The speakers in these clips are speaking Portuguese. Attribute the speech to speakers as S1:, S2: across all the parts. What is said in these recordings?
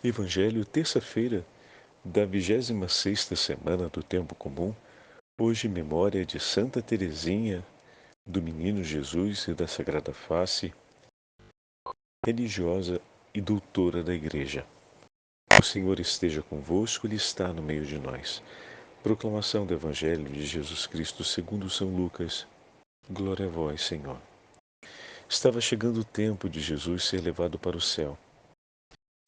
S1: Evangelho, terça-feira da 26ª semana do Tempo Comum. Hoje, memória de Santa Teresinha, do Menino Jesus e da Sagrada Face, religiosa e doutora da Igreja. O Senhor esteja convosco, Ele está no meio de nós. Proclamação do Evangelho de Jesus Cristo segundo São Lucas. Glória a vós, Senhor. Estava chegando o tempo de Jesus ser levado para o céu.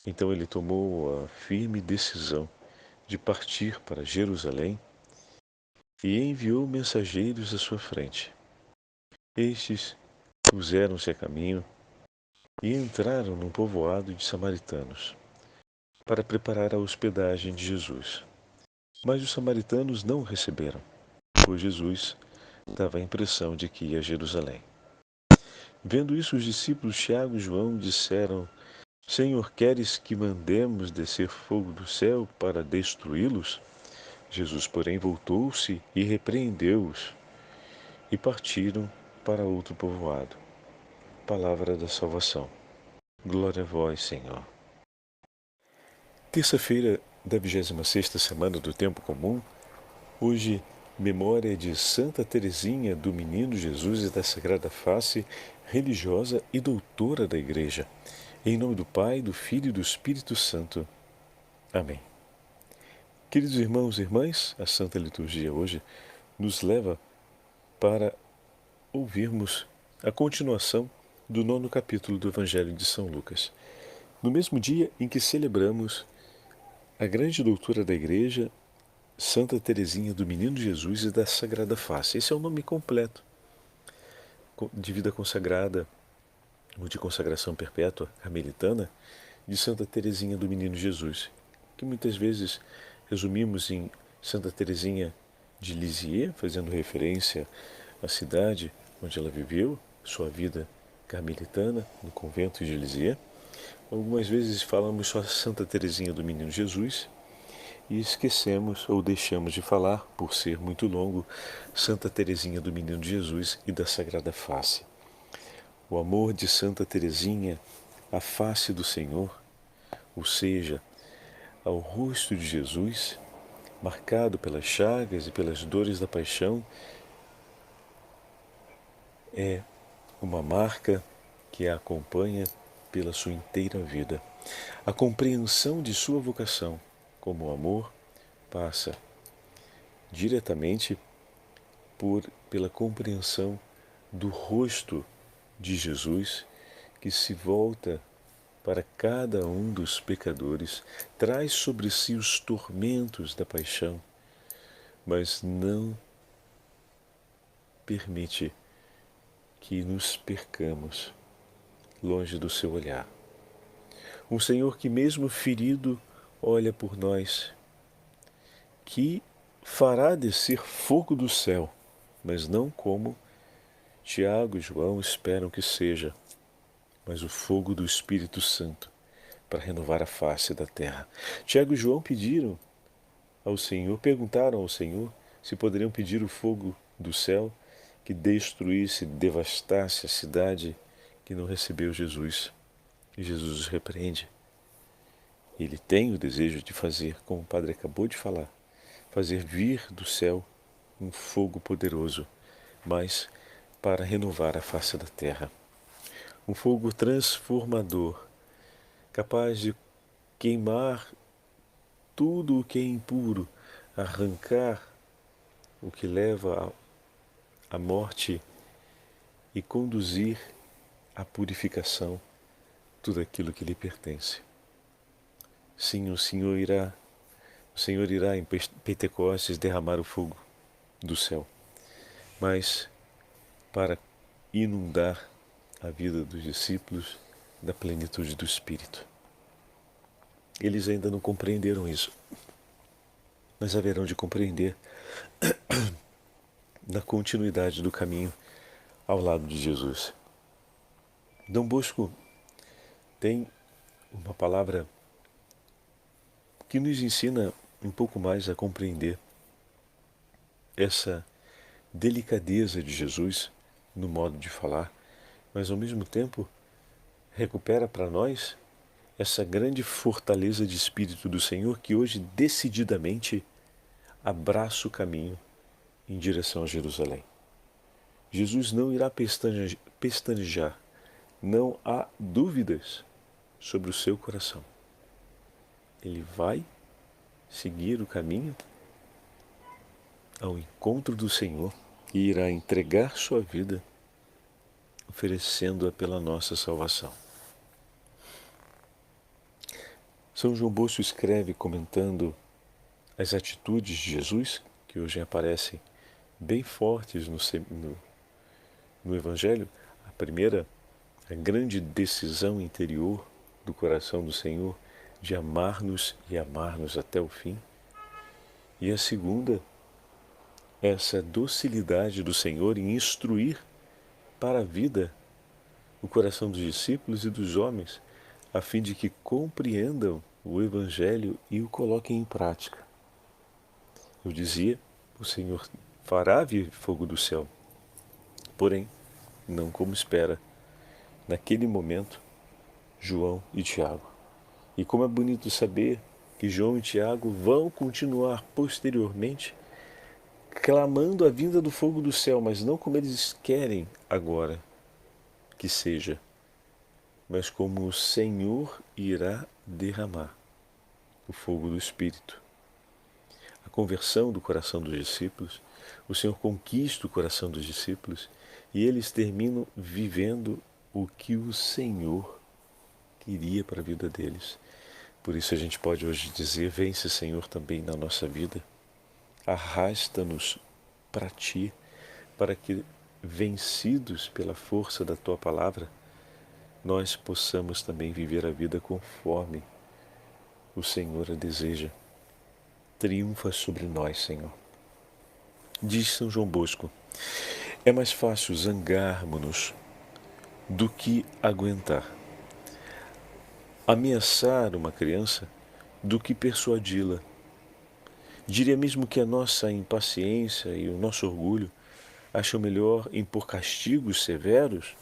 S1: Então ele tomou a firme decisão de partir para Jerusalém e enviou mensageiros à sua frente. Estes puseram-se a caminho e entraram num povoado de samaritanos para preparar a hospedagem de Jesus. Mas os samaritanos não o receberam, pois Jesus dava a impressão de que ia a Jerusalém. Vendo isso, os discípulos Tiago e João disseram: Senhor, queres que mandemos descer fogo do céu para destruí-los? Jesus, porém, voltou-se e repreendeu-os, e partiram para outro povoado. Palavra da salvação. Glória a vós, Senhor. Terça-feira da 26ª semana do Tempo Comum. Hoje, memória de Santa Teresinha, do Menino Jesus e da Sagrada Face, religiosa e doutora da Igreja. Em nome do Pai, do Filho e do Espírito Santo. Amém. Queridos irmãos e irmãs, a Santa Liturgia hoje nos leva para ouvirmos a continuação do 9º capítulo do Evangelho de São Lucas. No mesmo dia em que celebramos a grande doutora da Igreja, Santa Teresinha do Menino Jesus e da Sagrada Face. Esse é o nome completo de vida consagrada, ou de consagração perpétua carmelitana, de Santa Teresinha do Menino Jesus, que muitas vezes resumimos em Santa Teresinha de Lisieux, fazendo referência à cidade onde ela viveu, sua vida carmelitana, no convento de Lisieux. Algumas vezes falamos só Santa Teresinha do Menino Jesus e esquecemos ou deixamos de falar, por ser muito longo, Santa Teresinha do Menino Jesus e da Sagrada Face. O amor de Santa Teresinha à face do Senhor, ou seja, ao rosto de Jesus, marcado pelas chagas e pelas dores da paixão, é uma marca que a acompanha pela sua inteira vida. A compreensão de sua vocação como amor passa diretamente pela compreensão do rosto de Jesus, que se volta para cada um dos pecadores, traz sobre si os tormentos da paixão, mas não permite que nos percamos longe do seu olhar. Um Senhor que, mesmo ferido, olha por nós, que fará descer fogo do céu, mas não como Tiago e João esperam que seja, mas o fogo do Espírito Santo para renovar a face da terra. Tiago e João pediram ao Senhor, perguntaram ao Senhor se poderiam pedir o fogo do céu que destruísse, devastasse a cidade que não recebeu Jesus. E Jesus os repreende. Ele tem o desejo de fazer, como o Padre acabou de falar, fazer vir do céu um fogo poderoso, mas para renovar a face da terra. Um fogo transformador, capaz de queimar tudo o que é impuro, arrancar o que leva à morte e conduzir à purificação tudo aquilo que lhe pertence. Sim, o Senhor irá em Pentecostes derramar o fogo do céu, mas para inundar a vida dos discípulos da plenitude do Espírito. Eles ainda não compreenderam isso, mas haverão de compreender na continuidade do caminho ao lado de Jesus. Dom Bosco tem uma palavra que nos ensina um pouco mais a compreender essa delicadeza de Jesus no modo de falar, mas ao mesmo tempo recupera para nós essa grande fortaleza de espírito do Senhor que hoje decididamente abraça o caminho em direção a Jerusalém. Jesus não irá pestanejar, não há dúvidas sobre o seu coração. Ele vai seguir o caminho ao encontro do Senhor e irá entregar sua vida, oferecendo-a pela nossa salvação. São João Bosco escreve comentando as atitudes de Jesus, que hoje aparecem bem fortes no Evangelho. A primeira, a grande decisão interior do coração do Senhor de amar-nos e amar-nos até o fim. E a segunda, essa docilidade do Senhor em instruir para a vida o coração dos discípulos e dos homens, a fim de que compreendam o Evangelho e o coloquem em prática. Eu dizia, o Senhor fará vir fogo do céu, porém, não como espera, naquele momento, João e Tiago. E como é bonito saber que João e Tiago vão continuar posteriormente clamando a vinda do fogo do céu, mas não como eles querem agora que seja, mas como o Senhor irá derramar o fogo do Espírito. A conversão do coração dos discípulos, o Senhor conquista o coração dos discípulos e eles terminam vivendo o que o Senhor queria para a vida deles. Por isso a gente pode hoje dizer, vence, Senhor, também na nossa vida. Arrasta-nos para Ti, para que, vencidos pela força da Tua palavra, nós possamos também viver a vida conforme o Senhor a deseja. Triunfa sobre nós, Senhor. Diz São João Bosco, é mais fácil zangarmos-nos do que aguentar. Ameaçar uma criança do que persuadi-la. Diria mesmo que a nossa impaciência e o nosso orgulho acham melhor impor castigos severos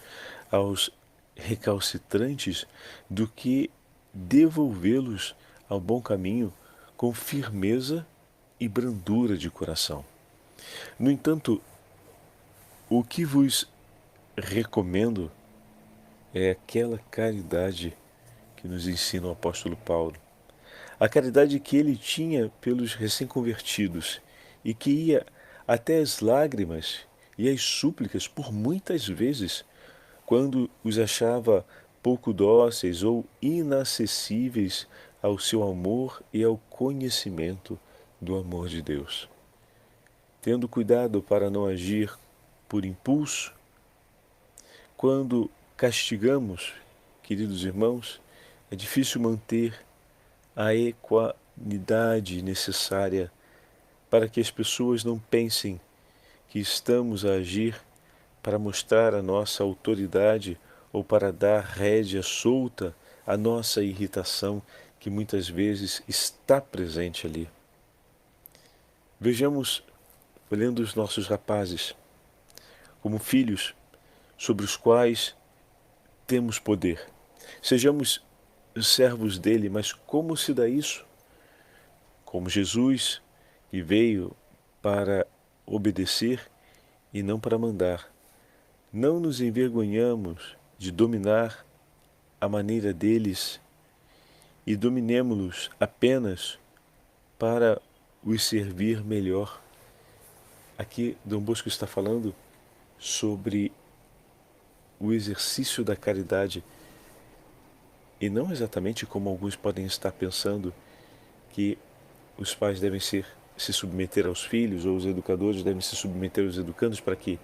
S1: aos recalcitrantes do que devolvê-los ao bom caminho com firmeza e brandura de coração. No entanto, o que vos recomendo é aquela caridade que nos ensina o apóstolo Paulo. A caridade que ele tinha pelos recém-convertidos e que ia até as lágrimas e as súplicas por muitas vezes quando os achava pouco dóceis ou inacessíveis ao seu amor e ao conhecimento do amor de Deus. Tendo cuidado para não agir por impulso, quando castigamos, queridos irmãos, é difícil manter a equanimidade necessária para que as pessoas não pensem que estamos a agir para mostrar a nossa autoridade ou para dar rédea solta à nossa irritação que muitas vezes está presente ali. Vejamos, olhando os nossos rapazes, como filhos sobre os quais temos poder. Sejamos servos dele, mas como se dá isso? Como Jesus, que veio para obedecer e não para mandar. Não nos envergonhamos de dominar a maneira deles e dominemo-los apenas para os servir melhor. Aqui Dom Bosco está falando sobre o exercício da caridade e não exatamente como alguns podem estar pensando que os pais devem se submeter aos filhos ou os educadores devem se submeter aos educandos para que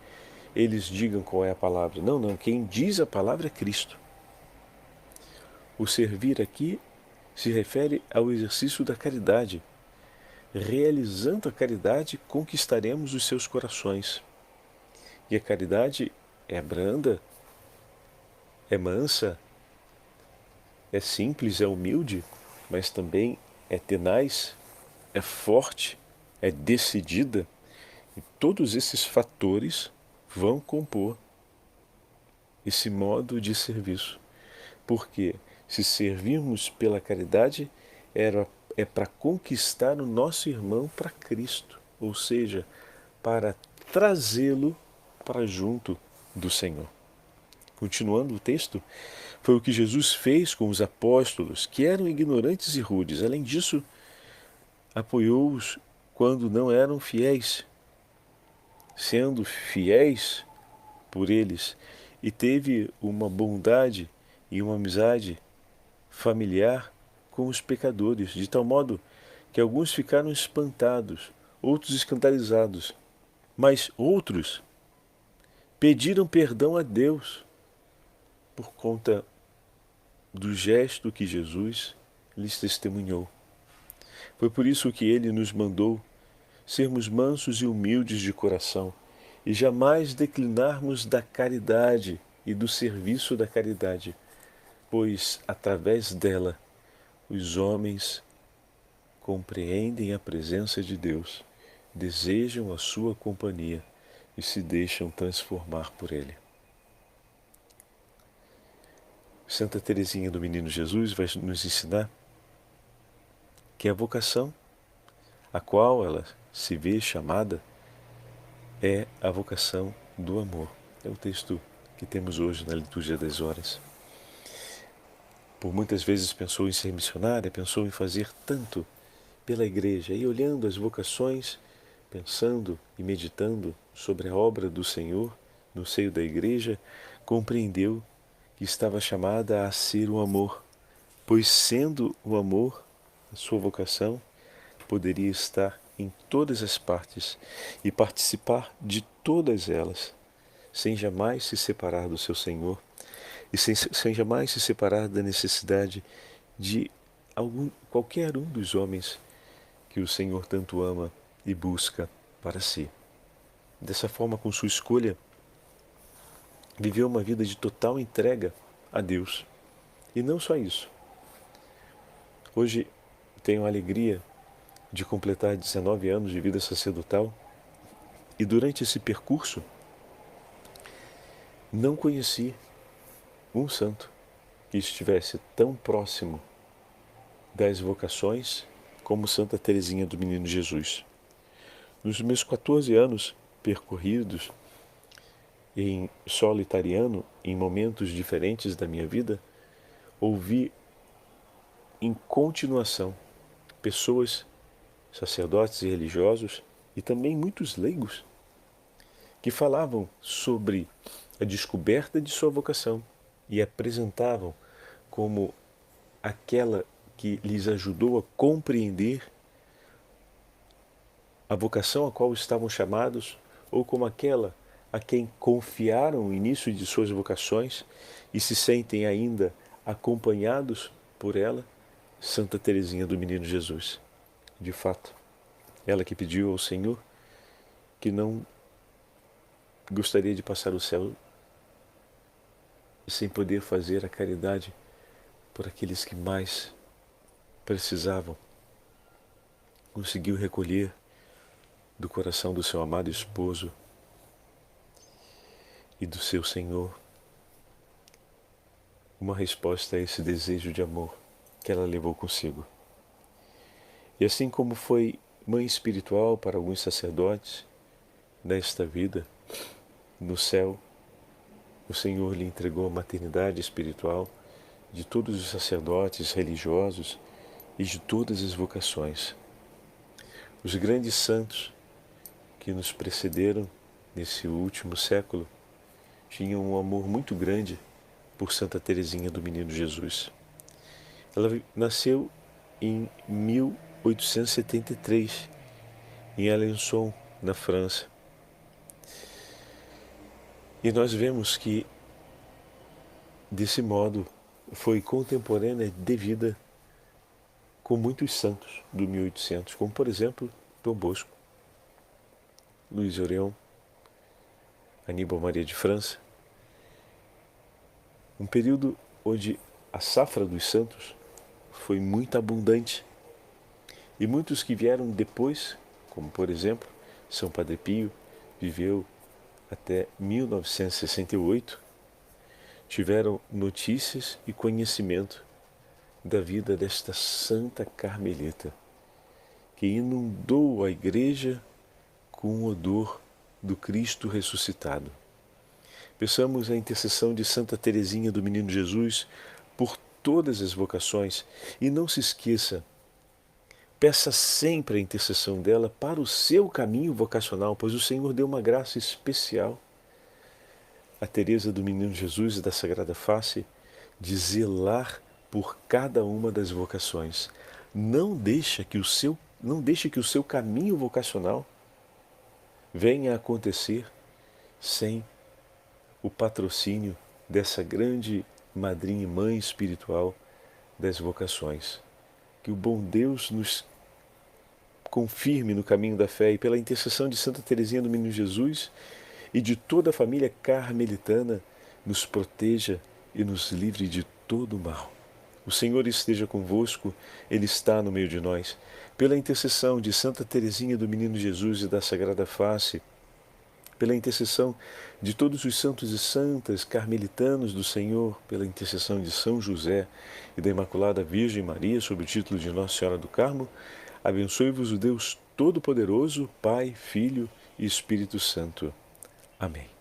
S1: eles digam qual é a palavra. Não, não. Quem diz a palavra é Cristo. O servir aqui se refere ao exercício da caridade. Realizando a caridade, conquistaremos os seus corações. E a caridade é branda, é mansa, é simples, é humilde, mas também é tenaz, é forte, é decidida. E todos esses fatores vão compor esse modo de serviço. Porque Se servirmos pela caridade, é para conquistar o nosso irmão para Cristo, ou seja, para trazê-lo para junto do Senhor. Continuando o texto, foi o que Jesus fez com os apóstolos, que eram ignorantes e rudes. Além disso, apoiou-os quando não eram fiéis, sendo fiéis por eles, e teve uma bondade e uma amizade familiar com os pecadores, de tal modo que alguns ficaram espantados, outros escandalizados, mas outros pediram perdão a Deus por conta do gesto que Jesus lhes testemunhou. Foi por isso que ele nos mandou sermos mansos e humildes de coração e jamais declinarmos da caridade e do serviço da caridade, pois através dela os homens compreendem a presença de Deus, desejam a sua companhia e se deixam transformar por Ele. Santa Teresinha do Menino Jesus vai nos ensinar que a vocação a qual ela se vê chamada é a vocação do amor. É o texto que temos hoje na liturgia das horas. Por muitas vezes pensou em ser missionária, pensou em fazer tanto pela igreja, e olhando as vocações, pensando e meditando sobre a obra do Senhor no seio da igreja, compreendeu que estava chamada a ser o amor, pois sendo o amor a sua vocação, poderia estar em todas as partes e participar de todas elas, sem jamais se separar do seu Senhor e sem jamais se separar da necessidade de qualquer um dos homens que o Senhor tanto ama e busca para si. Dessa forma, com sua escolha, viveu uma vida de total entrega a Deus. E não só isso. Hoje tenho a alegria de completar 19 anos de vida sacerdotal e durante esse percurso não conheci um santo que estivesse tão próximo das vocações como Santa Teresinha do Menino Jesus. Nos meus 14 anos percorridos em solo italiano, em momentos diferentes da minha vida, ouvi em continuação pessoas, sacerdotes e religiosos, e também muitos leigos, que falavam sobre a descoberta de sua vocação e apresentavam como aquela que lhes ajudou a compreender a vocação a qual estavam chamados, ou como aquela a quem confiaram o início de suas vocações e se sentem ainda acompanhados por ela, Santa Teresinha do Menino Jesus. De fato, ela que pediu ao Senhor que não gostaria de passar o céu sem poder fazer a caridade por aqueles que mais precisavam, conseguiu recolher do coração do seu amado esposo e do seu Senhor uma resposta a esse desejo de amor que ela levou consigo. E assim como foi mãe espiritual para alguns sacerdotes nesta vida, no céu, o Senhor lhe entregou a maternidade espiritual de todos os sacerdotes religiosos e de todas as vocações. Os grandes santos que nos precederam nesse último século tinham um amor muito grande por Santa Teresinha do Menino Jesus. Ela nasceu em 1873, em Alençon, na França. E nós vemos que, desse modo, foi contemporânea de vida com muitos santos do 1800, como, por exemplo, Dom Bosco, Luís Orion, Aníbal Maria de França. Um período onde a safra dos santos foi muito abundante. E muitos que vieram depois, como por exemplo, São Padre Pio, viveu até 1968, tiveram notícias e conhecimento da vida desta santa carmelita, que inundou a igreja com o odor do Cristo ressuscitado. Peçamos a intercessão de Santa Teresinha do Menino Jesus por todas as vocações e não se esqueça, peça sempre a intercessão dela para o seu caminho vocacional, pois o Senhor deu uma graça especial a Teresa do Menino Jesus e da Sagrada Face de zelar por cada uma das vocações. Não deixe que o seu caminho vocacional venha a acontecer sem o patrocínio dessa grande madrinha e mãe espiritual das vocações. Que o bom Deus nos confirme no caminho da fé e pela intercessão de Santa Teresinha do Menino Jesus e de toda a família carmelitana nos proteja e nos livre de todo o mal. O Senhor esteja convosco, Ele está no meio de nós. Pela intercessão de Santa Teresinha do Menino Jesus e da Sagrada Face, pela intercessão de todos os santos e santas carmelitanos do Senhor, pela intercessão de São José e da Imaculada Virgem Maria, sob o título de Nossa Senhora do Carmo, abençoe-vos o Deus Todo-Poderoso, Pai, Filho e Espírito Santo. Amém.